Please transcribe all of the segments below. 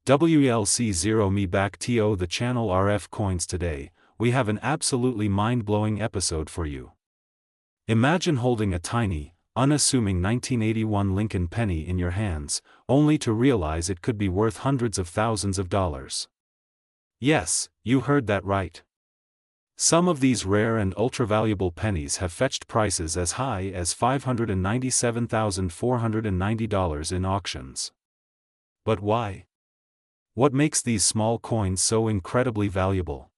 WLC0 me back to the channel RFCoins. Today, we have an absolutely mind-blowing episode for you. Imagine holding a tiny, unassuming 1981 Lincoln penny in your hands, only to realize it could be worth hundreds of thousands of dollars. Yes, you heard that right. Some of these rare and ultra-valuable pennies have fetched prices as high as $597,490 in auctions. But why? What makes these small coins so incredibly valuable?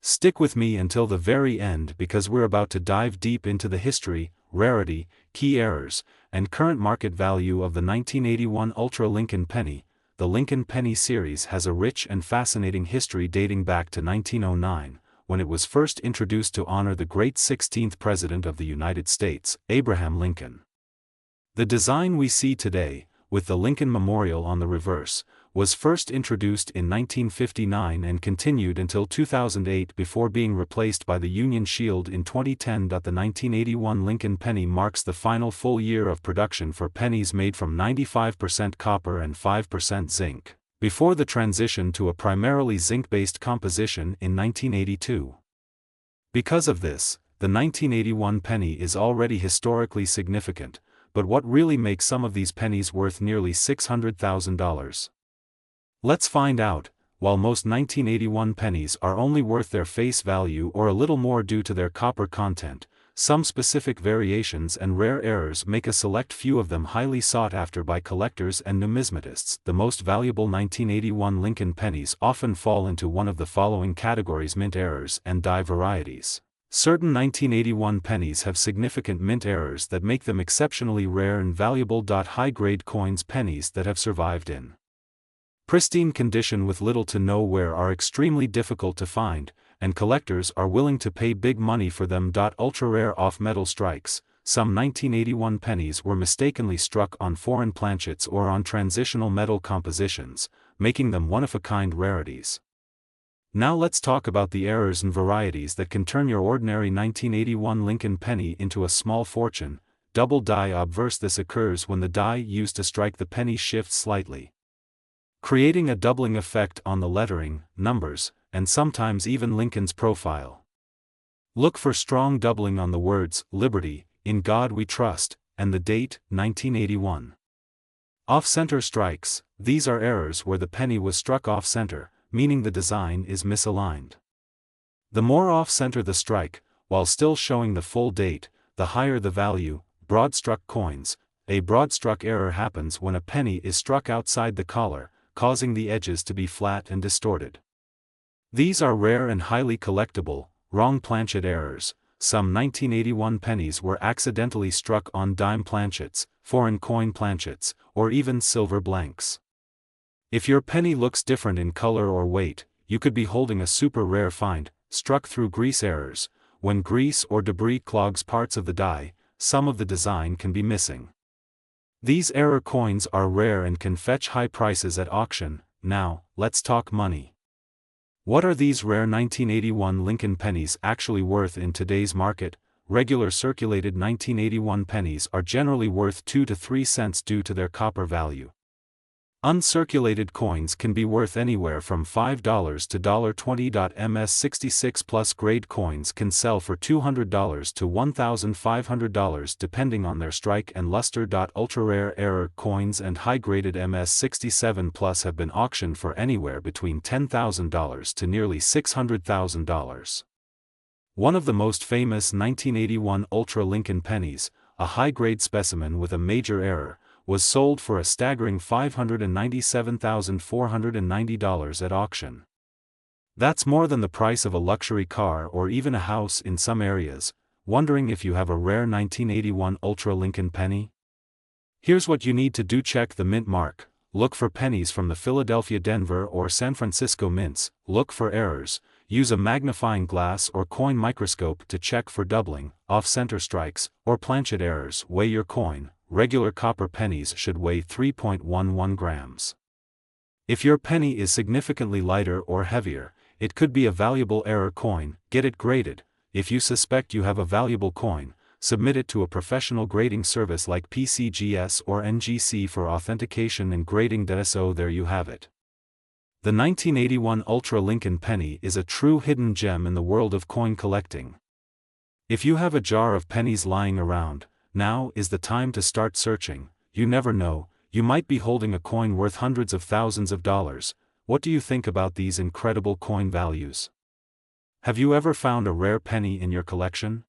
Stick with me until the very end because we're about to dive deep into the history, rarity, key errors, and current market value of the 1981 Ultra Lincoln Penny. The Lincoln Penny series has a rich and fascinating history dating back to 1909, when it was first introduced to honor the great 16th President of the United States, Abraham Lincoln. The design we see today, with the Lincoln Memorial on the reverse, was first introduced in 1959 and continued until 2008 before being replaced by the Union Shield in 2010. The 1981 Lincoln penny marks the final full year of production for pennies made from 95% copper and 5% zinc, before the transition to a primarily zinc-based composition in 1982. Because of this, the 1981 penny is already historically significant, but what really makes some of these pennies worth nearly $600,000? Let's find out. While most 1981 pennies are only worth their face value or a little more due to their copper content, some specific variations and rare errors make a select few of them highly sought after by collectors and numismatists. The most valuable 1981 Lincoln pennies often fall into one of the following categories: mint errors and die varieties. Certain 1981 pennies have significant mint errors that make them exceptionally rare and valuable. High-grade coins. Pennies that have survived in pristine condition with little to no wear are extremely difficult to find, and collectors are willing to pay big money for them. Ultra-rare off-metal strikes. Some 1981 pennies were mistakenly struck on foreign planchets or on transitional metal compositions, making them one-of-a-kind rarities. Now let's talk about the errors and varieties that can turn your ordinary 1981 Lincoln penny into a small fortune. Double die obverse. This occurs when the die used to strike the penny shifts slightly, creating a doubling effect on the lettering, numbers, and sometimes even Lincoln's profile. Look for strong doubling on the words, "Liberty, in God we trust," and the date, 1981. Off-center strikes. These are errors where the penny was struck off-center, meaning the design is misaligned. The more off-center the strike, while still showing the full date, the higher the value. Broad-struck coins. A broad-struck error happens when a penny is struck outside the collar, causing the edges to be flat and distorted. These are rare and highly collectible. Wrong planchet errors. Some 1981 pennies were accidentally struck on dime planchets, foreign coin planchets, or even silver blanks. If your penny looks different in color or weight, you could be holding a super rare find. Struck through grease errors. When grease or debris clogs parts of the die, some of the design can be missing. These error coins are rare and can fetch high prices at auction. Now, let's talk money. What are these rare 1981 Lincoln pennies actually worth in today's market? Regular circulated 1981 pennies are generally worth 2 to 3 cents due to their copper value. Uncirculated coins can be worth anywhere from $5 to $20. MS66 plus grade coins can sell for $200 to $1,500 depending on their strike and luster. Ultra-rare error coins and high-graded MS67 plus have been auctioned for anywhere between $10,000 to nearly $600,000. One of the most famous 1981 Ultra Lincoln pennies, a high-grade specimen with a major error, was sold for a staggering $597,490 at auction. That's more than the price of a luxury car or even a house in some areas. Wondering if you have a rare 1981 Ultra Lincoln penny? Here's what you need to do. Check the mint mark. Look for pennies from the Philadelphia, Denver, or San Francisco mints. Look for errors. Use a magnifying glass or coin microscope to check for doubling, off-center strikes, or planchet errors. Weigh your coin. Regular copper pennies should weigh 3.11 grams. If your penny is significantly lighter or heavier, it could be a valuable error coin. Get it graded. If you suspect you have a valuable coin, submit it to a professional grading service like PCGS or NGC for authentication and grading. So there you have it. The 1981 Ultra Lincoln penny is a true hidden gem in the world of coin collecting. If you have a jar of pennies lying around, now is the time to start searching. You never know, you might be holding a coin worth hundreds of thousands of dollars. What do you think about these incredible coin values? Have you ever found a rare penny in your collection?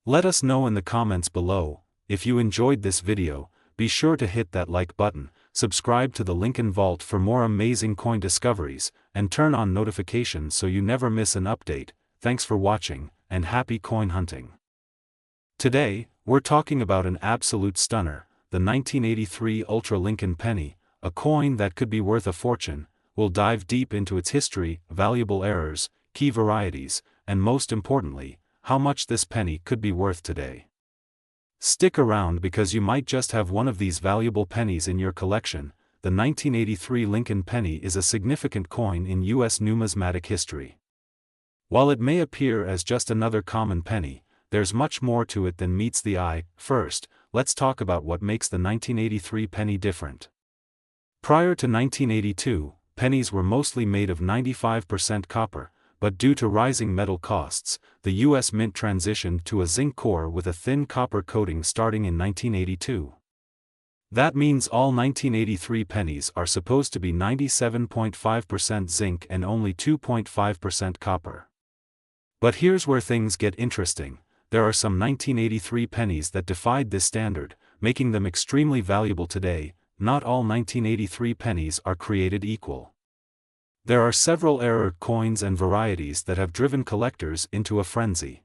Let us know in the comments below. If you enjoyed this video, be sure to hit that like button, subscribe to the Lincoln Vault for more amazing coin discoveries, and turn on notifications so you never miss an update. Thanks for watching, and happy coin hunting. Today, we're talking about an absolute stunner, the 1983 Ultra Lincoln penny, a coin that could be worth a fortune. We'll dive deep into its history, valuable errors, key varieties, and most importantly, how much this penny could be worth today. Stick around because you might just have one of these valuable pennies in your collection. The 1983 Lincoln penny is a significant coin in U.S. numismatic history. While it may appear as just another common penny, there's much more to it than meets the eye. First, let's talk about what makes the 1983 penny different. Prior to 1982, pennies were mostly made of 95% copper, but due to rising metal costs, the U.S. Mint transitioned to a zinc core with a thin copper coating starting in 1982. That means all 1983 pennies are supposed to be 97.5% zinc and only 2.5% copper. But here's where things get interesting. There are some 1983 pennies that defied this standard, making them extremely valuable today. Not all 1983 pennies are created equal. There are several error coins and varieties that have driven collectors into a frenzy.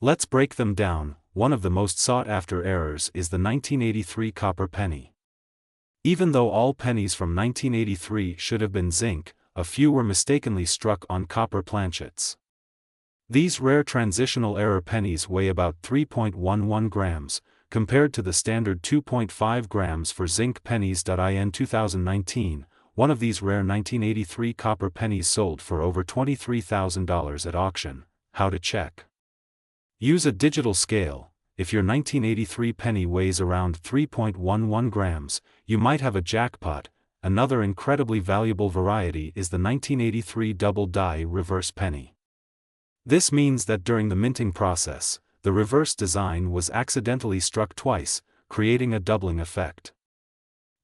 Let's break them down. One of the most sought-after errors is the 1983 copper penny. Even though all pennies from 1983 should have been zinc, a few were mistakenly struck on copper planchets. These rare transitional error pennies weigh about 3.11 grams, compared to the standard 2.5 grams for zinc pennies. In 2019, one of these rare 1983 copper pennies sold for over $23,000 at auction. How to check? Use a digital scale. If your 1983 penny weighs around 3.11 grams, you might have a jackpot. Another incredibly valuable variety is the 1983 double die reverse penny. This means that during the minting process, the reverse design was accidentally struck twice, creating a doubling effect.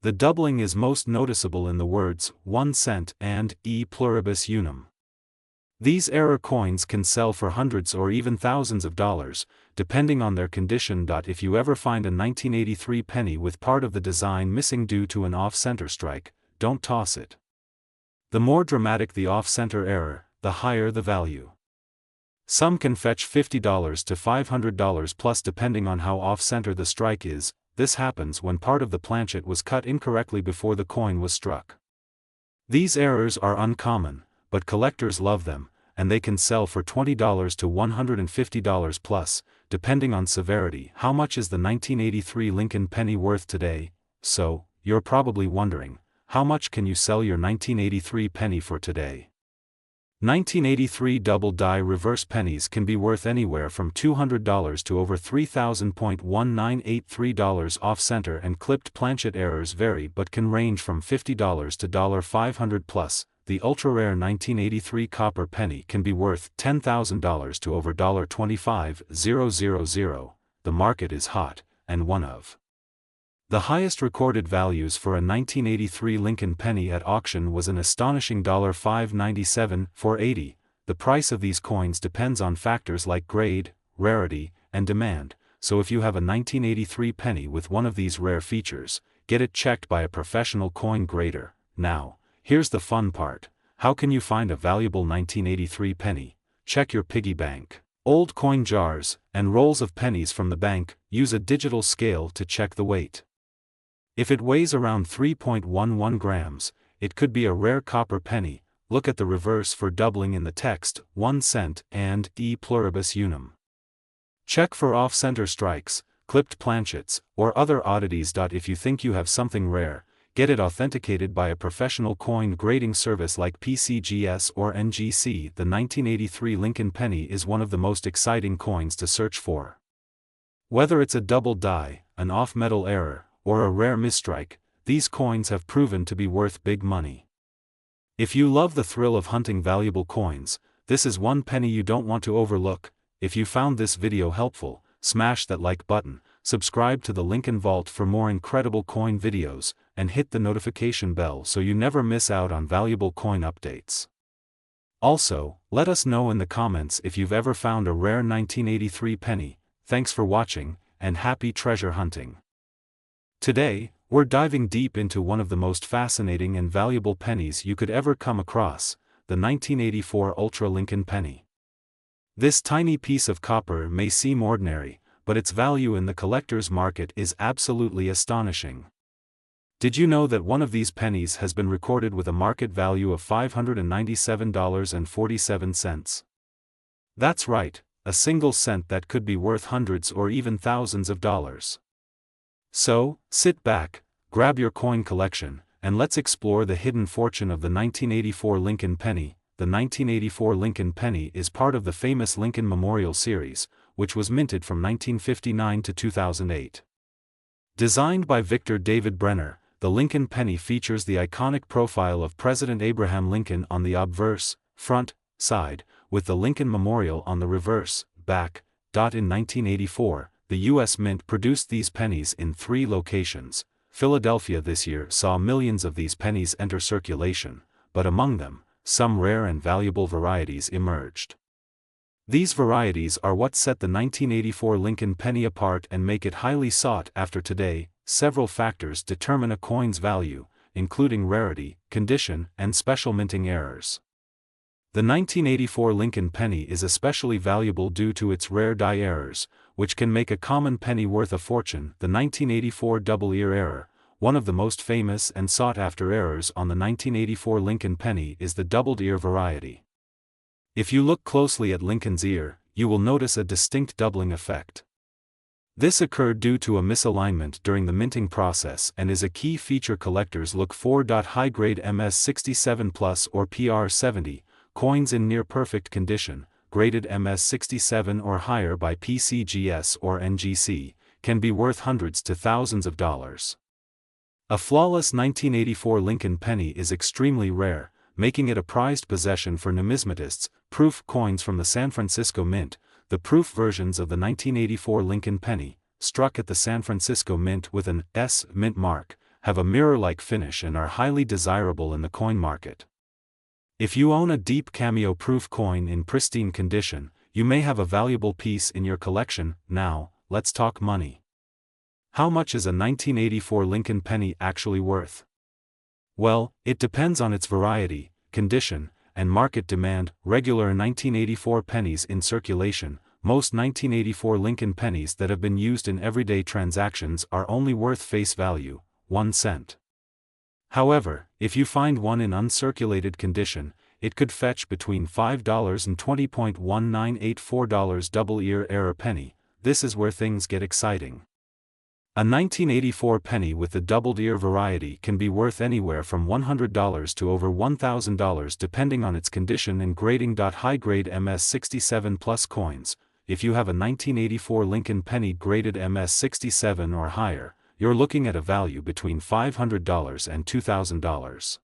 The doubling is most noticeable in the words 1 cent and e pluribus unum. These error coins can sell for hundreds or even thousands of dollars, depending on their condition. If you ever find a 1983 penny with part of the design missing due to an off-center strike, don't toss it. The more dramatic the off-center error, the higher the value. Some can fetch $50 to $500 plus depending on how off-center the strike is. This happens when part of the planchet was cut incorrectly before the coin was struck. These errors are uncommon, but collectors love them, and they can sell for $20 to $150 plus, depending on severity. How much is the 1983 Lincoln penny worth today? So, you're probably wondering, how much can you sell your 1983 penny for today? 1983 double die reverse pennies can be worth anywhere from $200 to over $3,000.1983 off-center, and clipped planchet errors vary but can range from $50 to $500 plus. The ultra-rare 1983 copper penny can be worth $10,000 to over $25,000. The market is hot, and one of the highest recorded values for a 1983 Lincoln penny at auction was an astonishing $597 for 80. The price of these coins depends on factors like grade, rarity, and demand, so if you have a 1983 penny with one of these rare features, get it checked by a professional coin grader. Now, here's the fun part. How can you find a valuable 1983 penny? Check your piggy bank. Old coin jars, and rolls of pennies from the bank. Use a digital scale to check the weight. If it weighs around 3.11 grams, it could be a rare copper penny. Look at the reverse for doubling in the text, 1 cent and e pluribus unum. Check for off-center strikes, clipped planchets, or other oddities. If you think you have something rare, get it authenticated by a professional coin grading service like PCGS or NGC. The 1983 Lincoln penny is one of the most exciting coins to search for. Whether it's a double die, an off-metal error, or a rare misstrike, these coins have proven to be worth big money. If you love the thrill of hunting valuable coins, this is one penny you don't want to overlook. If you found this video helpful, smash that like button, subscribe to the Lincoln Vault for more incredible coin videos, and hit the notification bell so you never miss out on valuable coin updates. Also, let us know in the comments if you've ever found a rare 1983 penny. Thanks for watching, and happy treasure hunting. Today, we're diving deep into one of the most fascinating and valuable pennies you could ever come across, the 1984 Ultra Lincoln penny. This tiny piece of copper may seem ordinary, but its value in the collector's market is absolutely astonishing. Did you know that one of these pennies has been recorded with a market value of $597.47? That's right, a single cent that could be worth hundreds or even thousands of dollars. So, sit back, grab your coin collection, and let's explore the hidden fortune of the 1984 Lincoln penny. The 1984 Lincoln penny is part of the famous Lincoln Memorial series, which was minted from 1959 to 2008. Designed by Victor David Brenner, the Lincoln penny features the iconic profile of President Abraham Lincoln on the obverse, front, side, with the Lincoln Memorial on the reverse, back. In 1984, the U.S. Mint produced these pennies in 3 locations. Philadelphia this year saw millions of these pennies enter circulation, but among them, some rare and valuable varieties emerged. These varieties are what set the 1984 Lincoln penny apart and make it highly sought after today. Several factors determine a coin's value, including rarity, condition, and special minting errors. The 1984 Lincoln penny is especially valuable due to its rare die errors, which can make a common penny worth a fortune. The 1984 double ear error, one of the most famous and sought-after errors on the 1984 Lincoln penny, is the doubled ear variety. If you look closely at Lincoln's ear, you will notice a distinct doubling effect. This occurred due to a misalignment during the minting process and is a key feature collectors look for. High-grade MS67 Plus or PR70, coins in near-perfect condition, graded MS67 or higher by PCGS or NGC, can be worth hundreds to thousands of dollars. A flawless 1984 Lincoln penny is extremely rare, making it a prized possession for numismatists. Proof coins from the San Francisco Mint. The proof versions of the 1984 Lincoln penny, struck at the San Francisco Mint with an S mint mark, have a mirror-like finish and are highly desirable in the coin market. If you own a deep cameo proof coin in pristine condition, you may have a valuable piece in your collection. Now, let's talk money. How much is a 1984 Lincoln penny actually worth? Well, it depends on its variety, condition, and market demand. Regular 1984 pennies in circulation. Most 1984 Lincoln pennies that have been used in everyday transactions are only worth face value, 1 cent. However, if you find one in uncirculated condition, it could fetch between $5 and $20.1984. Double ear error penny. This is where things get exciting. A 1984 penny with the doubled ear variety can be worth anywhere from $100 to over $1,000 depending on its condition and grading. High-grade MS67 Plus coins. If you have a 1984 Lincoln penny graded MS67 or higher, you're looking at a value between $500 and $2,000.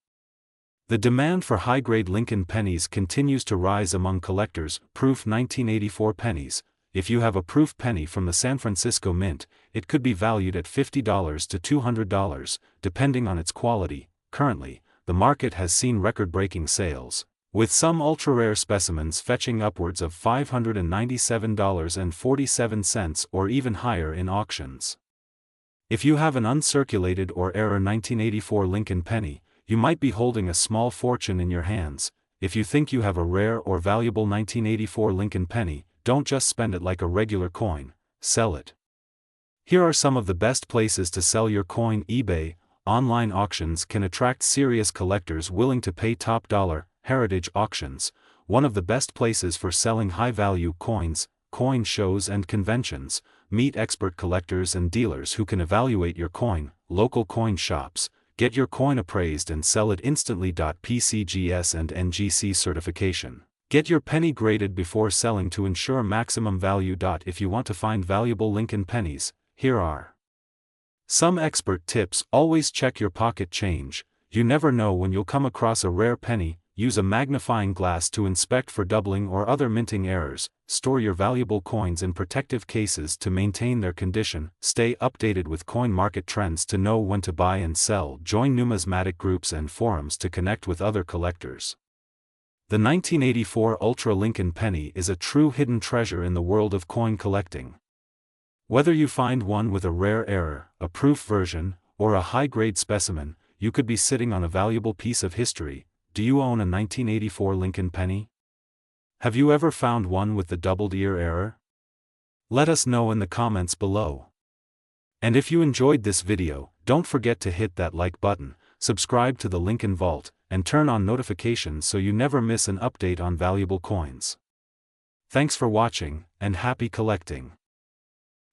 The demand for high-grade Lincoln pennies continues to rise among collectors. Proof 1984 pennies. If you have a proof penny from the San Francisco Mint, it could be valued at $50 to $200, depending on its quality. Currently, the market has seen record-breaking sales, with some ultra-rare specimens fetching upwards of $597.47 or even higher in auctions. If you have an uncirculated or error 1984 Lincoln penny, you might be holding a small fortune in your hands. If you think you have a rare or valuable 1984 Lincoln penny, don't just spend it like a regular coin, sell it. Here are some of the best places to sell your coin. eBay. Online auctions can attract serious collectors willing to pay top dollar. Heritage auctions, one of the best places for selling high-value coins. Coin shows and conventions. Meet expert collectors and dealers who can evaluate your coin. Local coin shops. Get your coin appraised and sell it instantly. PCGS and NGC certification. Get your penny graded before selling to ensure maximum value. If you want to find valuable Lincoln pennies, here are some expert tips. Always check your pocket change. You never know when you'll come across a rare penny. Use a magnifying glass to inspect for doubling or other minting errors. Store your valuable coins in protective cases to maintain their condition. Stay updated with coin market trends to know when to buy and sell. Join numismatic groups and forums to connect with other collectors. The 1984 Ultra Lincoln penny is a true hidden treasure in the world of coin collecting. Whether you find one with a rare error, a proof version, or a high-grade specimen, you could be sitting on a valuable piece of history. Do you own a 1984 Lincoln penny? Have you ever found one with the doubled ear error? Let us know in the comments below. And if you enjoyed this video, don't forget to hit that like button, subscribe to the Lincoln Vault, and turn on notifications so you never miss an update on valuable coins. Thanks for watching, and happy collecting.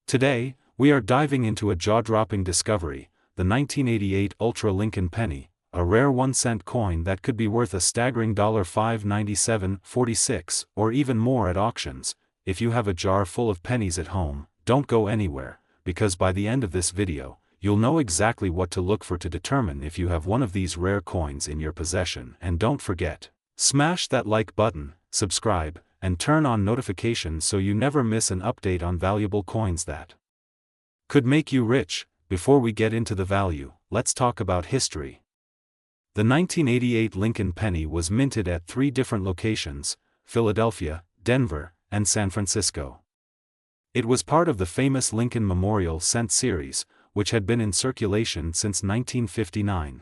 Today, we are diving into a jaw-dropping discovery, the 1988 Ultra Lincoln penny, a rare 1-cent coin that could be worth a staggering $5.9746 or even more at auctions. If you have a jar full of pennies at home, don't go anywhere, because by the end of this video, you'll know exactly what to look for to determine if you have one of these rare coins in your possession. And don't forget, smash that like button, subscribe, and turn on notifications so you never miss an update on valuable coins that could make you rich. Before we get into the value, let's talk about history. The 1988 Lincoln penny was minted at 3 different locations: Philadelphia, Denver, and San Francisco. It was part of the famous Lincoln Memorial cent series, which had been in circulation since 1959.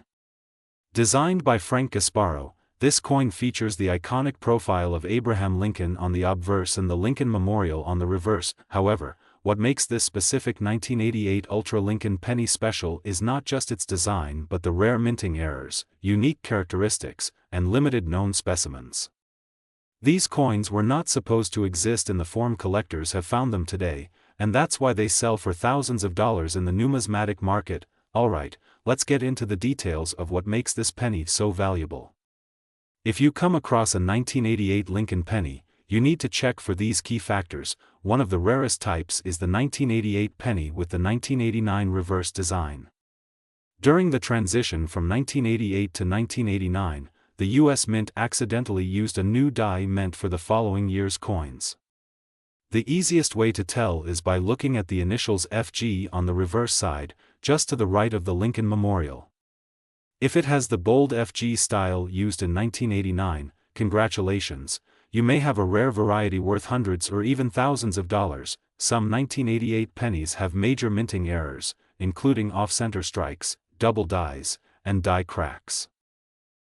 Designed by Frank Gasparo, this coin features the iconic profile of Abraham Lincoln on the obverse and the Lincoln Memorial on the reverse. However, what makes this specific 1988 Ultra Lincoln penny special is not just its design but the rare minting errors, unique characteristics, and limited known specimens. These coins were not supposed to exist in the form collectors have found them today, and that's why they sell for thousands of dollars in the numismatic market. Alright, let's get into the details of what makes this penny so valuable. If you come across a 1988 Lincoln penny, you need to check for these key factors. One of the rarest types is the 1988 penny with the 1989 reverse design. During the transition from 1988 to 1989, the U.S. Mint accidentally used a new die meant for the following year's coins. The easiest way to tell is by looking at the initials FG on the reverse side, just to the right of the Lincoln Memorial. If it has the bold FG style used in 1989, congratulations, you may have a rare variety worth hundreds or even thousands of dollars. Some 1988 pennies have major minting errors, including off-center strikes, double dies, and die cracks.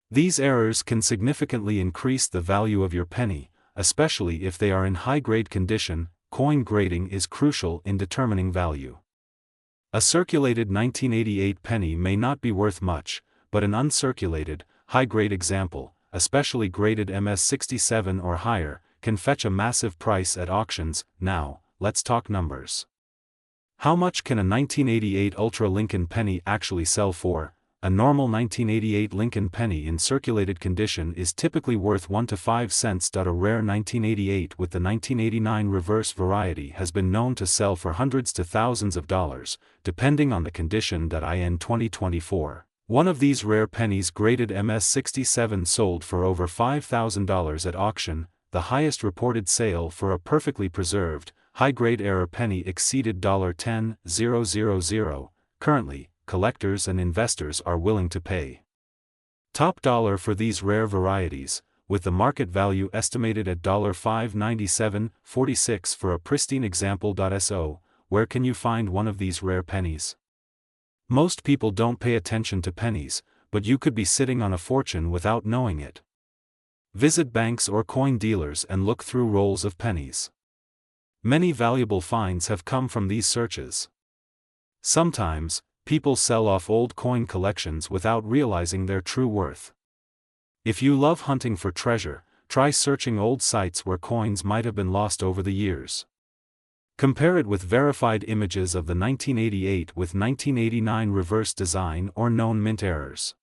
These errors can significantly increase the value of your penny, especially if they are in high-grade condition. Coin grading is crucial in determining value. A circulated 1988 penny may not be worth much, but an uncirculated, high-grade example, especially graded MS67 or higher, can fetch a massive price at auctions. Now, let's talk numbers. How much can a 1988 Ultra Lincoln penny actually sell for? A normal 1988 Lincoln penny in circulated condition is typically worth 1 to 5 cents. A rare 1988 with the 1989 reverse variety has been known to sell for hundreds to thousands of dollars, depending on the condition. In 2024. One of these rare pennies graded MS67 sold for over $5,000 at auction. The highest reported sale for a perfectly preserved, high-grade error penny exceeded $10,000. Currently, collectors and investors are willing to pay top dollar for these rare varieties, with the market value estimated at $597.46 for a pristine example. So, where can you find one of these rare pennies? Most people don't pay attention to pennies, but you could be sitting on a fortune without knowing it. Visit banks or coin dealers and look through rolls of pennies. Many valuable finds have come from these searches. Sometimes, people sell off old coin collections without realizing their true worth. If you love hunting for treasure, try searching old sites where coins might have been lost over the years. Compare it with verified images of the 1988 with 1989 reverse design or known mint errors.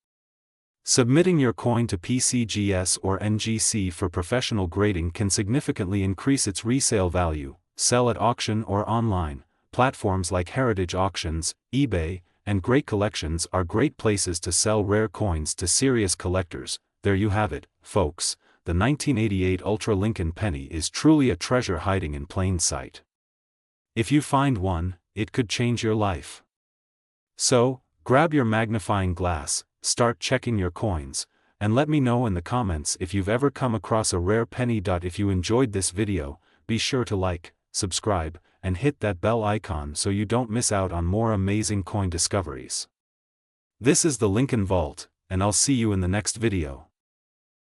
Submitting your coin to PCGS or NGC for professional grading can significantly increase its resale value. Sell at auction or online. Platforms like Heritage Auctions, eBay, and great collections are great places to sell rare coins to serious collectors. There you have it, folks. The 1988 Ultra Lincoln penny is truly a treasure hiding in plain sight. If you find one, it could change your life. So, grab your magnifying glass, start checking your coins, and let me know in the comments if you've ever come across a rare penny. If you enjoyed this video, be sure to like, subscribe, and hit that bell icon so you don't miss out on more amazing coin discoveries. This is the Lincoln Vault, and I'll see you in the next video.